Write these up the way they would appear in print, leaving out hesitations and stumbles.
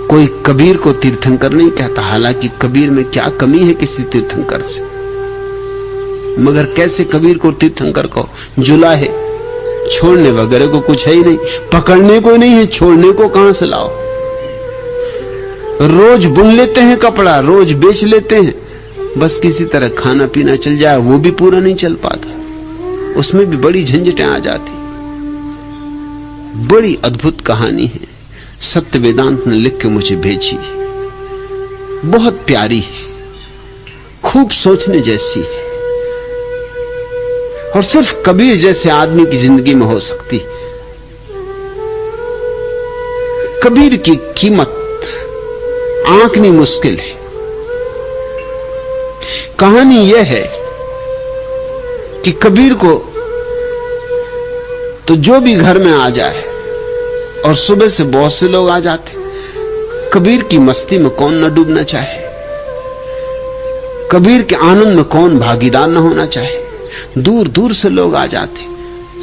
कोई कबीर को तीर्थंकर नहीं कहता, हालांकि कबीर में क्या कमी है किसी तीर्थंकर से, मगर कैसे कबीर को तीर्थंकर को जुला है? छोड़ने वगैरह को कुछ है ही नहीं, पकड़ने को नहीं है, छोड़ने को कहां से लाओ? रोज बुन लेते हैं कपड़ा, रोज बेच लेते हैं, बस किसी तरह खाना पीना चल जाए, वो भी पूरा नहीं चल पाता, उसमें भी बड़ी झंझटें आ जाती। बड़ी अद्भुत कहानी है, सत्य वेदांत ने लिख के मुझे भेजी, बहुत प्यारी है, खूब सोचने जैसी है, और सिर्फ कबीर जैसे आदमी की जिंदगी में हो सकती। कबीर की कीमत आंकनी मुश्किल है। कहानी यह है कि कबीर को तो जो भी घर में आ जाए, और सुबह से बहुत से लोग आ जाते, कबीर की मस्ती में कौन न डूबना चाहे, कबीर के आनंद में कौन भागीदार न होना चाहे। दूर दूर से लोग आ जाते,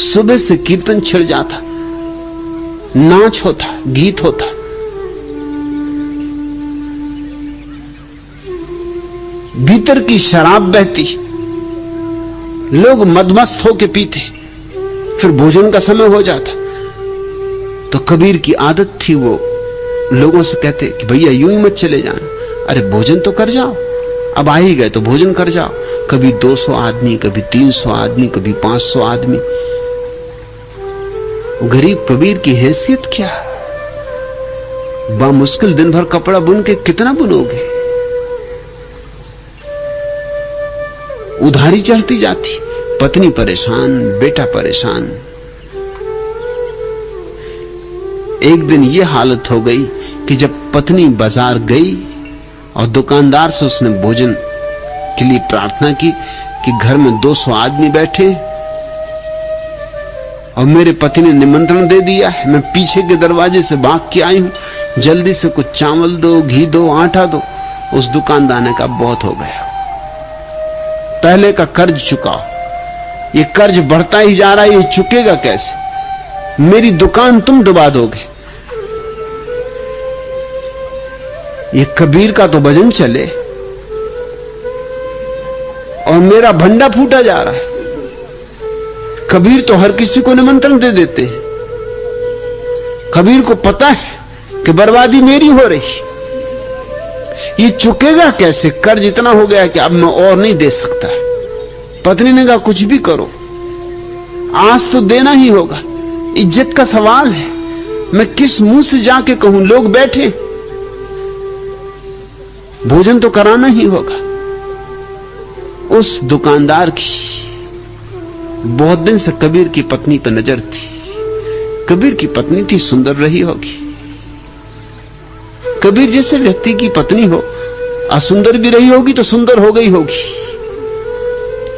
सुबह से कीर्तन छिड़ जाता, नाच होता, गीत होता, भीतर की शराब बहती, लोग मदमस्त होके पीते, फिर भोजन का समय हो जाता। तो कबीर की आदत थी, वो लोगों से कहते कि भैया यूं ही मत चले जाना, अरे भोजन तो कर जाओ, अब आ ही गए तो भोजन कर जाओ। कभी 200 आदमी, कभी 300 आदमी, कभी 500 आदमी। गरीब कबीर की हैसियत क्या, बामुश्किल दिन भर कपड़ा बुन के कितना बुनोगे? उधारी चढ़ती जाती, पत्नी परेशान, बेटा परेशान। एक दिन यह हालत हो गई कि जब पत्नी बाजार गई और दुकानदार से उसने भोजन के लिए प्रार्थना की कि घर में 200 आदमी बैठे और मेरे पति ने निमंत्रण दे दिया है, मैं पीछे के दरवाजे से भाग के आई हूं, जल्दी से कुछ चावल दो, घी दो, आटा दो। उस दुकानदार ने कहा बहुत हो गया, पहले का कर्ज चुकाओ, ये कर्ज बढ़ता ही जा रहा है, ये चुकेगा कैसे? मेरी दुकान तुम डुबा दोगे। ये कबीर का तो भजन चले और मेरा भंडा फूटा जा रहा है। कबीर तो हर किसी को निमंत्रण दे देते हैं, कबीर को पता है कि बर्बादी मेरी हो रही, ये चुकेगा कैसे? कर्ज इतना हो गया कि अब मैं और नहीं दे सकता। पत्नी ने कहा कुछ भी करो, आज तो देना ही होगा, इज्जत का सवाल है, मैं किस मुंह से जाके कहूं? लोग बैठे, भोजन तो कराना ही होगा। उस दुकानदार की बहुत दिन से कबीर की पत्नी पर नजर थी। कबीर की पत्नी थी, सुंदर रही होगी। कबीर जैसे व्यक्ति की पत्नी हो, असुंदर भी रही होगी तो सुंदर हो गई होगी।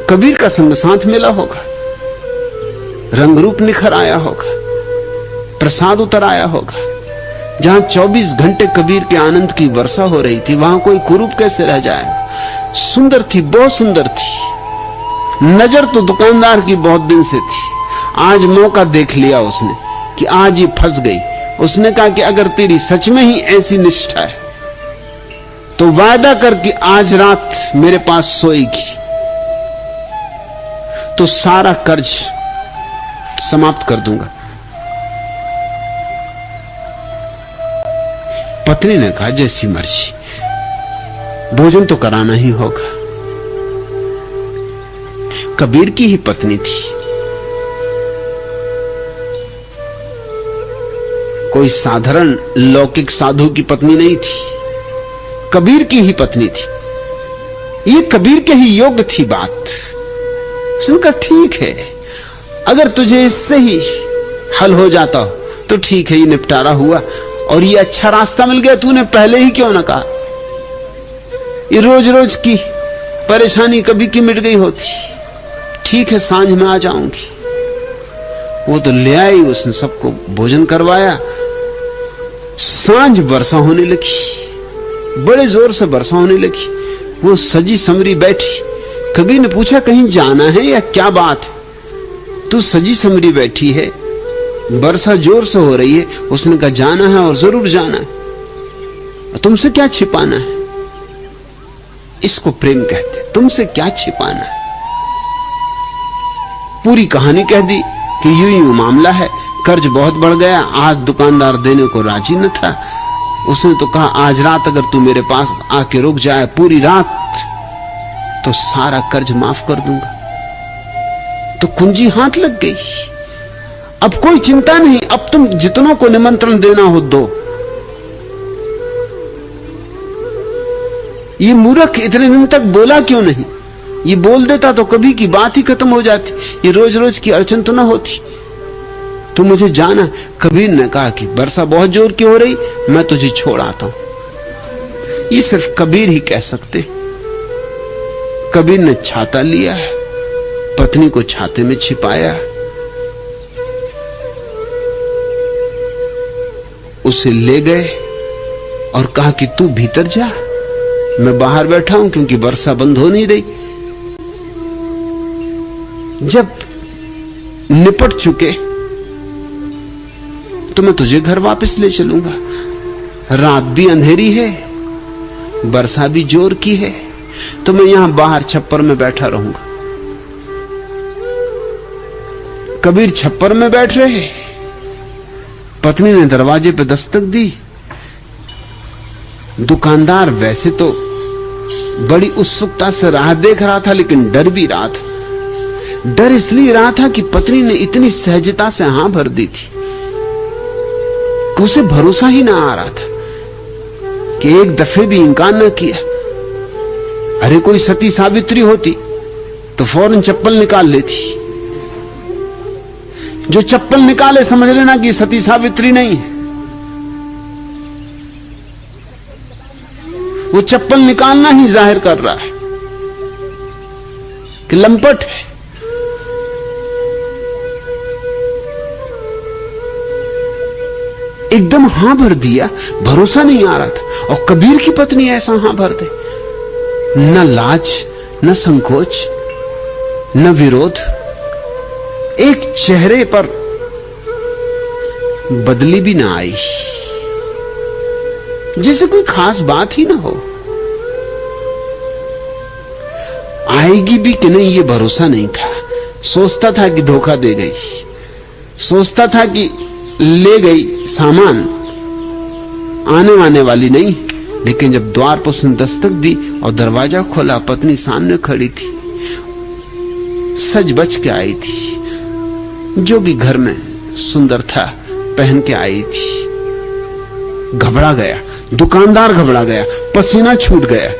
कबीर का संग साथ मिला होगा, रंग रूप निखर आया होगा, प्रसाद उतर आया होगा। जहां 24 घंटे कबीर के आनंद की वर्षा हो रही थी, वहां कोई कुरूप कैसे रह जाए? सुंदर थी, बहुत सुंदर थी। नजर तो दुकानदार की बहुत दिन से थी, आज मौका देख लिया उसने कि आज ही फंस गई। उसने कहा कि अगर तेरी सच में ही ऐसी निष्ठा है तो वादा कर कि आज रात मेरे पास सोएगी, तो सारा कर्ज समाप्त कर दूंगा। पत्नी ने कहा जैसी मर्जी, भोजन तो कराना ही होगा। कबीर की ही पत्नी थी, कोई साधारण लौकिक साधु की पत्नी नहीं थी, कबीर की ही पत्नी थी। ये कबीर के ही योग्य थी बात। उसने कहा ठीक है, अगर तुझे इससे ही हल हो जाता हो तो ठीक है, ये निपटारा हुआ और ये अच्छा रास्ता मिल गया, तूने पहले ही क्यों ना कहा? ये रोज रोज की परेशानी कभी की मिट गई होती। ठीक है, सांझ में आ जाऊंगी। वो तो ले आई, उसने सबको भोजन करवाया। सांझ वर्षा होने लगी, बड़े जोर से वर्षा होने लगी। वो सजी समरी बैठी। कबीर ने पूछा कहीं जाना है या क्या बात? तू सजी समरी बैठी है, वर्षा जोर से हो रही है। उसने कहा जाना है और जरूर जाना है। तुमसे क्या छिपाना है? इसको प्रेम कहते। तुमसे क्या छिपाना है? पूरी कहानी कह दी कि यूं यूं मामला है, कर्ज बहुत बढ़ गया, आज दुकानदार देने को राजी न था। उसने तो कहा आज रात अगर तू मेरे पास आके रुक जाए पूरी रात तो सारा कर्ज माफ कर दूंगा। तो कुंजी हाथ लग गई। अब कोई चिंता नहीं, अब तुम जितनों को निमंत्रण देना हो दो। ये मूर्ख इतने दिन तक बोला क्यों नहीं? ये बोल देता तो कभी की बात ही खत्म हो जाती, ये रोज रोज की अड़चन तो ना होती। तू मुझे जाना। कबीर ने कहा कि वर्षा बहुत जोर की हो रही, मैं तुझे छोड़ आता हूं। ये सिर्फ कबीर ही कह सकते। कबीर ने छाता लिया, पत्नी को छाते में छिपाया, उसे ले गए और कहा कि तू भीतर जा, मैं बाहर बैठा हूं क्योंकि वर्षा बंद हो नहीं रही। जब निपट चुके तो मैं तुझे घर वापस ले चलूंगा। रात भी अंधेरी है, वर्षा भी जोर की है, तो मैं यहां बाहर छप्पर में बैठा रहूंगा। कबीर छप्पर में बैठ रहे, पत्नी ने दरवाजे पे दस्तक दी। दुकानदार वैसे तो बड़ी उत्सुकता से राह देख रहा था, लेकिन डर भी रहा था। डर इसलिए रहा था कि पत्नी ने इतनी सहजता से हां भर दी थी कि उसे भरोसा ही ना आ रहा था कि एक दफे भी इंकार न किया। अरे कोई सती सावित्री होती तो फौरन चप्पल निकाल लेती। जो चप्पल निकाले समझ लेना कि सती सावित्री नहीं है। वो चप्पल निकालना ही जाहिर कर रहा है कि लंपट है। एकदम हां भर दिया, भरोसा नहीं आ रहा था। और कबीर की पत्नी ऐसा हां भर दे, न लाज न संकोच न विरोध, एक चेहरे पर बदली भी ना आई, जैसे कोई खास बात ही ना हो। आएगी भी कि नहीं ये भरोसा नहीं था। सोचता था कि धोखा दे गई, सोचता था कि ले गई सामान, आने वाने वाली नहीं। लेकिन जब द्वार पर उसने दस्तक दी और दरवाजा खोला, पत्नी सामने खड़ी थी, सज बच के आई थी, जो भी घर में सुंदर था पहन के आई थी। घबरा गया, दुकानदार घबरा गया, पसीना छूट गया।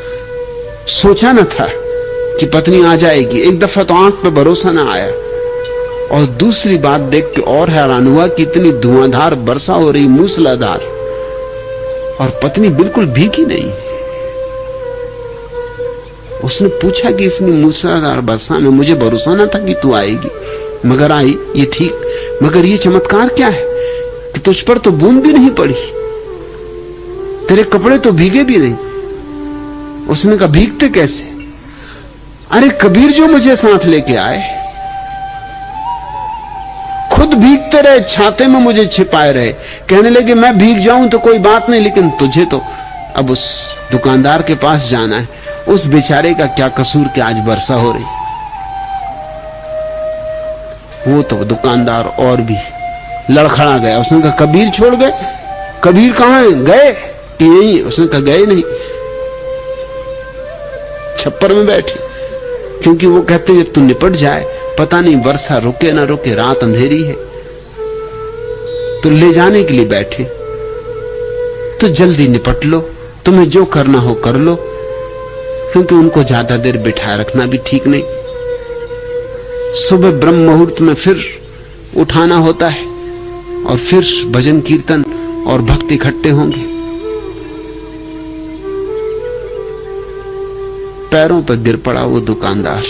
सोचा न था कि पत्नी आ जाएगी। एक दफा तो आंख पे भरोसा ना आया, और दूसरी बात देख के और हैरान हुआ कि इतनी धुआंधार वर्षा हो रही, मूसलाधार, और पत्नी बिल्कुल भीगी नहीं। उसने पूछा कि इसमें मूसलाधार वर्षा में मुझे भरोसा ना था कि तू आएगी, मगर आई, ये ठीक, मगर ये चमत्कार क्या है कि तुझ पर तो बूंद भी नहीं पड़ी, तेरे कपड़े तो भीगे भी नहीं। उसने कहा भीगते कैसे? अरे कबीर जो मुझे साथ लेके आए, खुद भीगते रहे, छाते में मुझे छिपाए रहे, कहने लगे मैं भीग जाऊं तो कोई बात नहीं, लेकिन तुझे तो अब उस दुकानदार के पास जाना है। उस बेचारे का क्या कसूर कि आज वर्षा हो रही। वो तो दुकानदार और भी लड़खड़ा गया। उसने कहा कबीर छोड़ गए? कबीर कहां है? गए कि यही? उसने कहा गए नहीं, छप्पर में बैठे, क्योंकि वो कहते जब तू निपट जाए, पता नहीं वर्षा रुके ना रुके, रात अंधेरी है, तो ले जाने के लिए बैठे, तो जल्दी निपट लो, तुम्हें जो करना हो कर लो, क्योंकि उनको ज्यादा देर बिठाए रखना भी ठीक नहीं। सुबह ब्रह्म मुहूर्त में फिर उठाना होता है, और फिर भजन कीर्तन और भक्ति इकट्ठे होंगे। पैरों पर गिर पड़ा वो दुकानदार,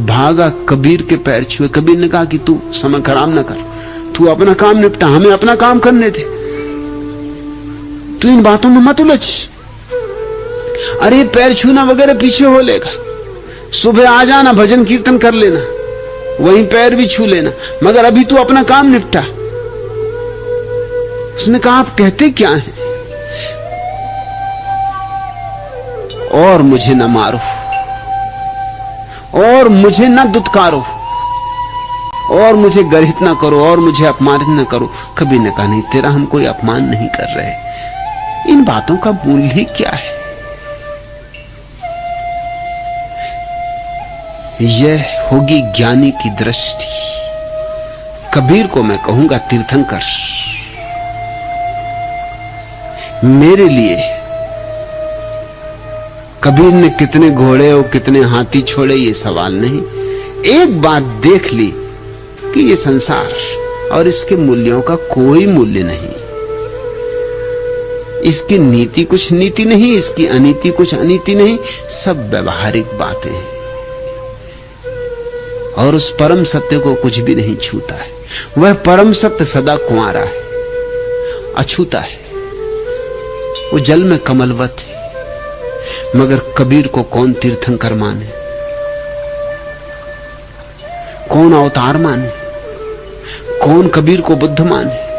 भागा, कबीर के पैर छुए। कबीर ने कहा कि तू समय खराब न कर, तू अपना काम निपटा, हमें अपना काम करने थे, तू इन बातों में मत उलझ। अरे पैर छूना वगैरह पीछे हो लेगा, सुबह आ जाना, भजन कीर्तन कर लेना, वहीं पैर भी छू लेना, मगर अभी तू अपना काम निपटा। उसने कहा आप कहते क्या हैं? और मुझे न मारो, और मुझे न दुत्कारो, और मुझे गर्हित न करो, और मुझे अपमानित न करो। कबीर ने कहा नहीं, तेरा हम कोई अपमान नहीं कर रहे। इन बातों का मूल्य ही क्या है? यह होगी ज्ञानी की दृष्टि। कबीर को मैं कहूंगा तीर्थंकर। मेरे लिए कबीर ने कितने घोड़े और कितने हाथी छोड़े ये सवाल नहीं। एक बात देख ली कि ये संसार और इसके मूल्यों का कोई मूल्य नहीं। इसकी नीति कुछ नीति नहीं, इसकी अनीति कुछ अनीति नहीं, सब व्यवहारिक बातें हैं। और उस परम सत्य को कुछ भी नहीं छूता है। वह परम सत्य सदा कुंवारा है, अछूता है, वो जल में कमलवत है। मगर कबीर को कौन तीर्थंकर माने, कौन अवतार माने, कौन कबीर को बुद्ध माने?